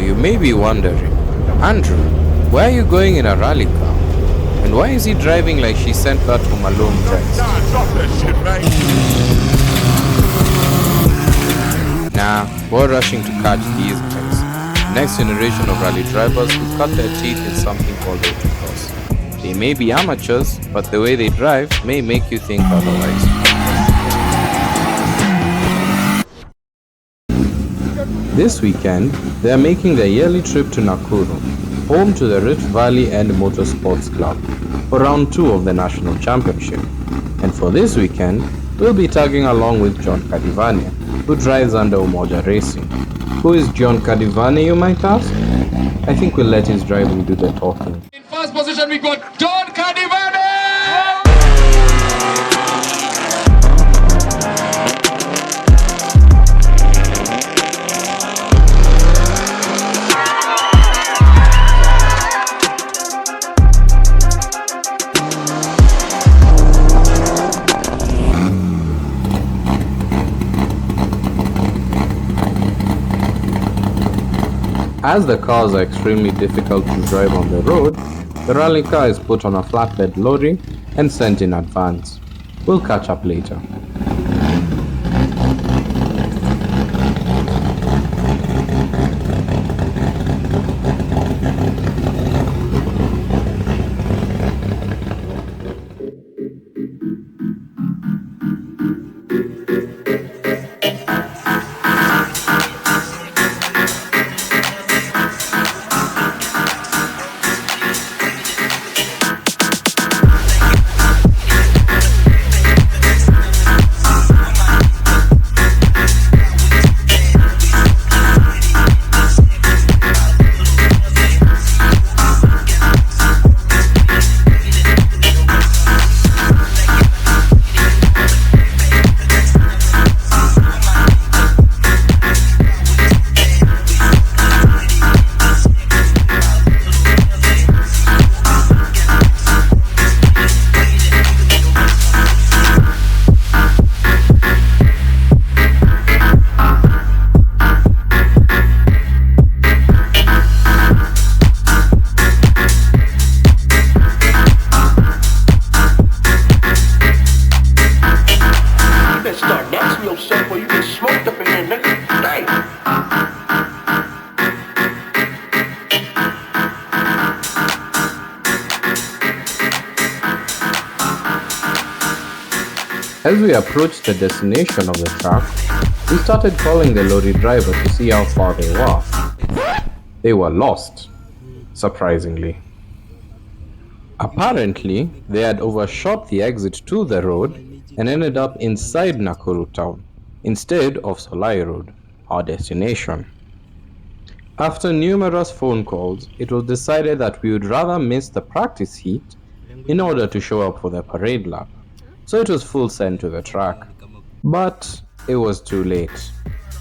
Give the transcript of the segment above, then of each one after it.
you may be wondering, Andrew, where are you going in a rally car? And why is he driving like she sent that Home Alone text? Nah, we're rushing to catch these guys. Next generation of rally drivers who cut their teeth in something called autocross. They may be amateurs, but the way they drive may make you think otherwise. This weekend, they are making their yearly trip to Nakuru, home to the Rift Valley End Motorsports Club, for round 2 of the National Championship. And for this weekend, we'll be tagging along with John Kadivania, who drives under Umoja Racing. Who is John Kadivania, you might ask? I think we'll let his driving do the talking. In first position, we got John Kadivania! As the cars are extremely difficult to drive on the road, the rally car is put on a flatbed lorry and sent in advance. We'll catch up later. As we approached the destination of the track, we started calling the lorry driver to see how far they were. They were lost, surprisingly. Apparently, they had overshot the exit to the road and ended up inside Nakuru town, instead of Solai Road, our destination. After numerous phone calls, it was decided that we would rather miss the practice heat in order to show up for the parade lap. So it was full send to the track. But it was too late.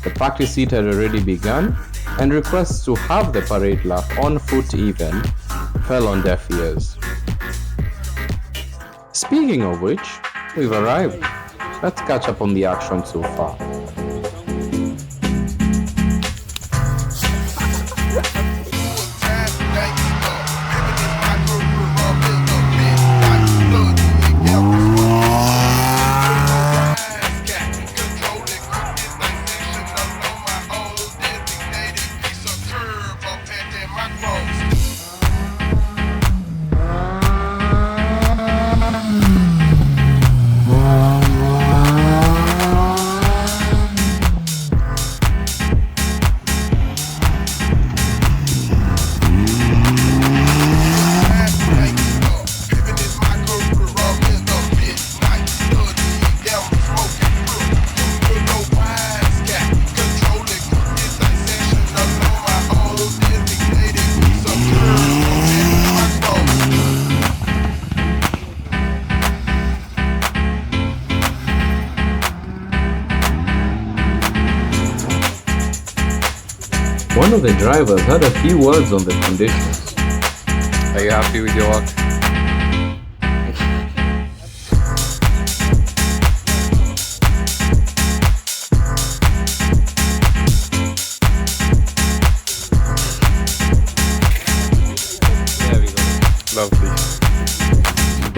The practice heat had already begun, and requests to have the parade lap on foot even fell on deaf ears. Speaking of which, we've arrived. Let's catch up on the action so far. One of the drivers had a few words on the conditions. Are you happy with your work?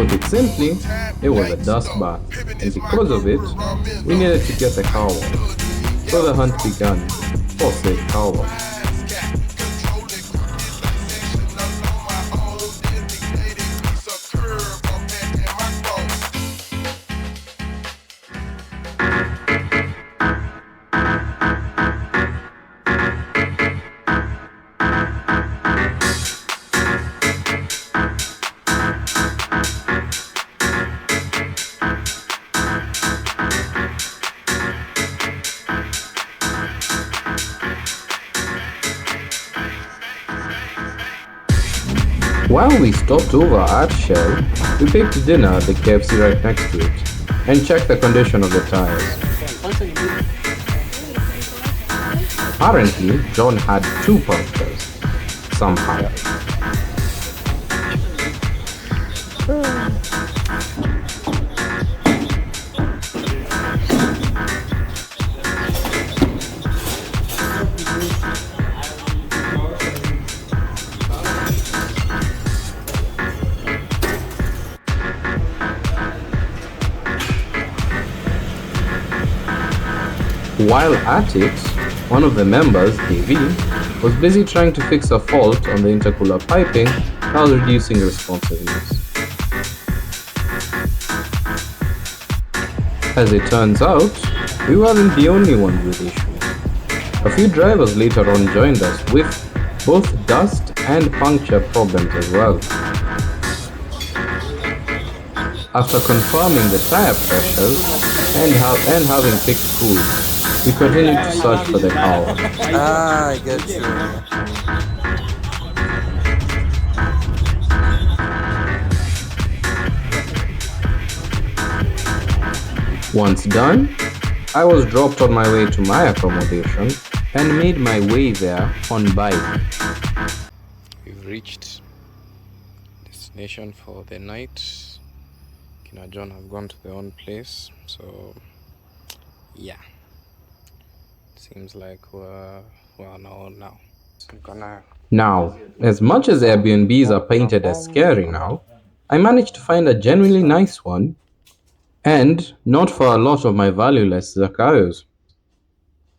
put it simply, it was a dust bath, and because of it, we needed to get a car wash. So the hunt began for said car wash. While we stopped over at Shell, we picked dinner at the KFC right next to it and checked the condition of the tires. Apparently, John had 2 punctures, somehow. While at it, one of the members, Davey, was busy trying to fix a fault on the intercooler piping while reducing responsiveness. As it turns out, we weren't the only ones with issues. A few drivers later on joined us with both dust and puncture problems as well. After confirming the tire pressures and having picked food, we continued to search for the car. I get you. Once done, I was dropped on my way to my accommodation and made my way there on bike. We've reached destination for the night. Kina John have gone to their own place, so yeah. Seems like we're now. Now, as much as Airbnbs are painted as scary now, I managed to find a genuinely nice one, and not for a lot of my valueless Zakayos.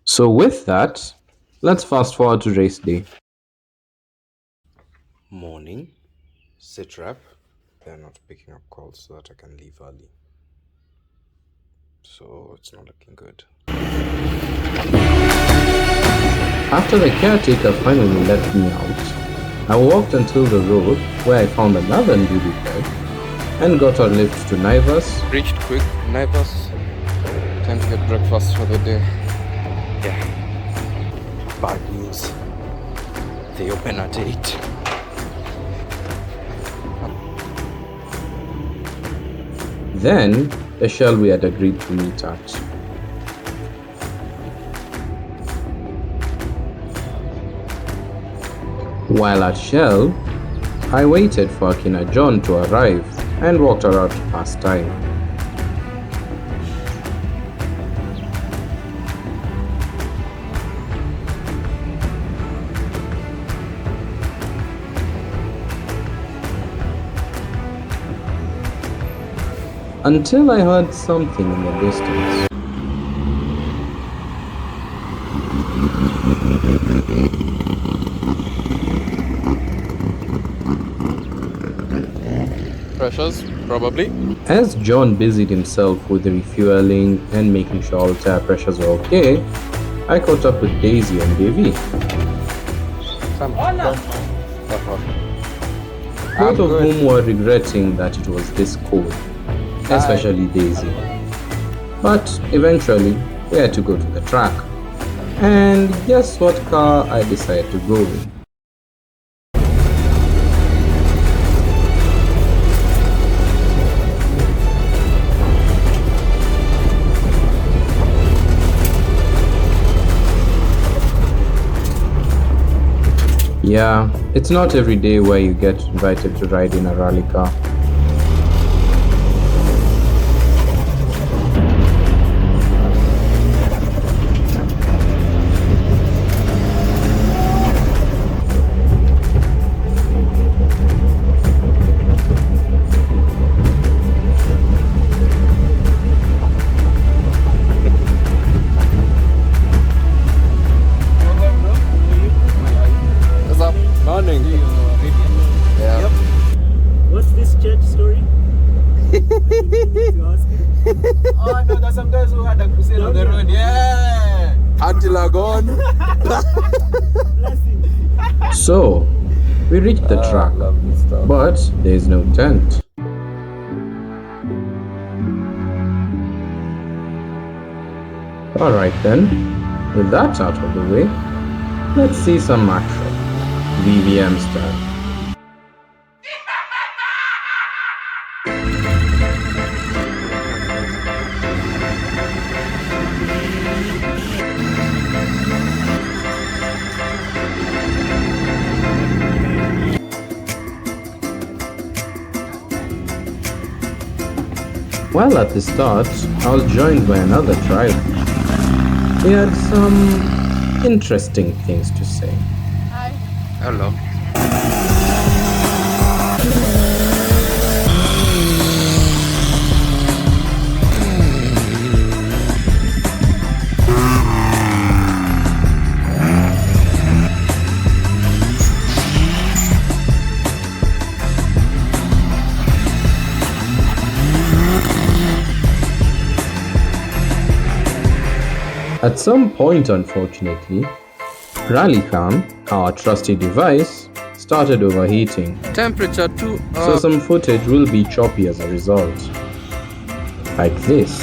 So with that, let's fast forward to race day. Morning, sit rep. They're not picking up calls so that I can leave early. So it's not looking good. After the caretaker finally let me out, I walked until the road where I found another newly bed and got a lift to Naivas. Reached quick, Naivas. Time to get breakfast for the day. Yeah. Bad news. They open at 8. Then, the Shell we had agreed to meet at. While at Shell, I waited for Akina John to arrive and walked around to pass time. Until I heard something in the distance. Pressures, probably. As John busied himself with refueling and making sure all tire pressures were okay, I caught up with Daisy and Davy. Both of whom were regretting that it was this cold, especially Daisy. But eventually, we had to go to the track. And guess what car I decided to go in? Yeah, it's not every day where you get invited to ride in a rally car. until I'm gone. So, we reached the track, Lovely stuff. but there is no tent. Alright then, with that out of the way, let's see some action. VVM style. While at the start, I was joined by another driver. He had some interesting things to say. Hello. At some point, unfortunately, Rallycam, our trusty device, started overheating, Temperature too so up. some footage will be choppy as a result. Like this.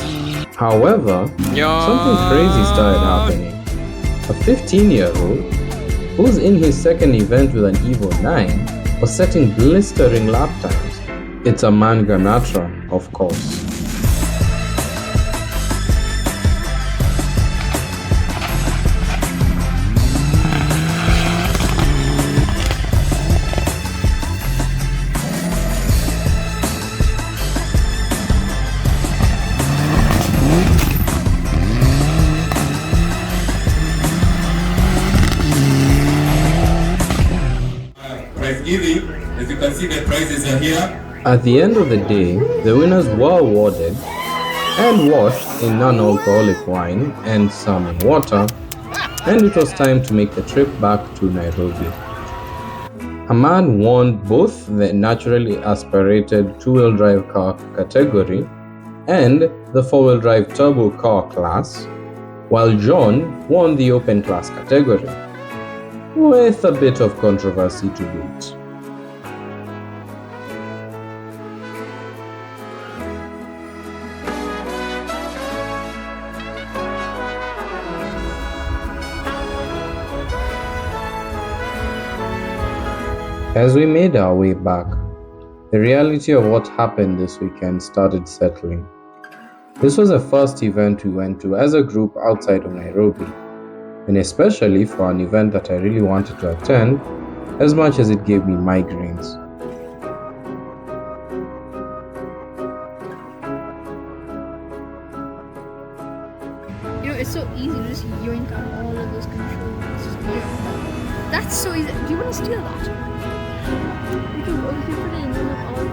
However, something crazy started happening. A 15-year-old, who's in his second event with an Evo 9, was setting blistering lap times. It's a man Ganatra, of course. As you can see, the prizes are here. At the end of the day, the winners were awarded and washed in non-alcoholic wine and some in water, and it was time to make the trip back to Nairobi. A man won both the naturally aspirated two-wheel drive car category and the four-wheel drive turbo car class, while John won the open class category, with a bit of controversy to boot. As we made our way back, the reality of what happened this weekend started settling. This was the first event we went to as a group outside of Nairobi, and especially for an event that I really wanted to attend, as much as it gave me migraines. You know, it's so easy to just yoink out all of those controls. Just yoink. That's so easy. Do you want to steal that? We can put it in one of all.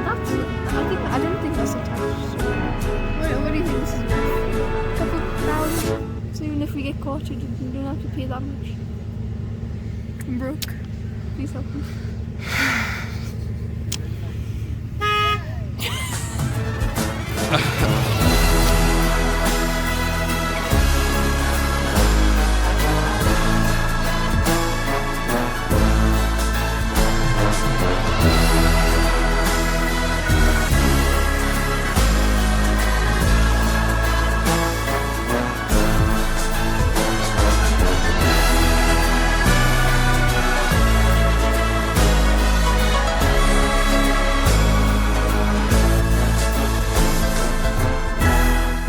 That's. I didn't think that's attached. What do you think this is worth? A couple thousand. So even if we get caught, you don't have to pay that much. I'm broke. Please help me.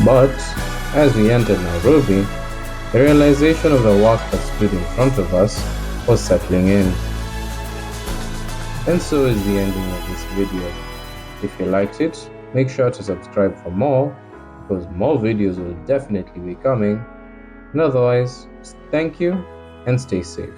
But, as we entered Nairobi, the realization of the work that stood in front of us was settling in. And so is the ending of this video. If you liked it, make sure to subscribe for more, because more videos will definitely be coming. And otherwise, thank you and stay safe.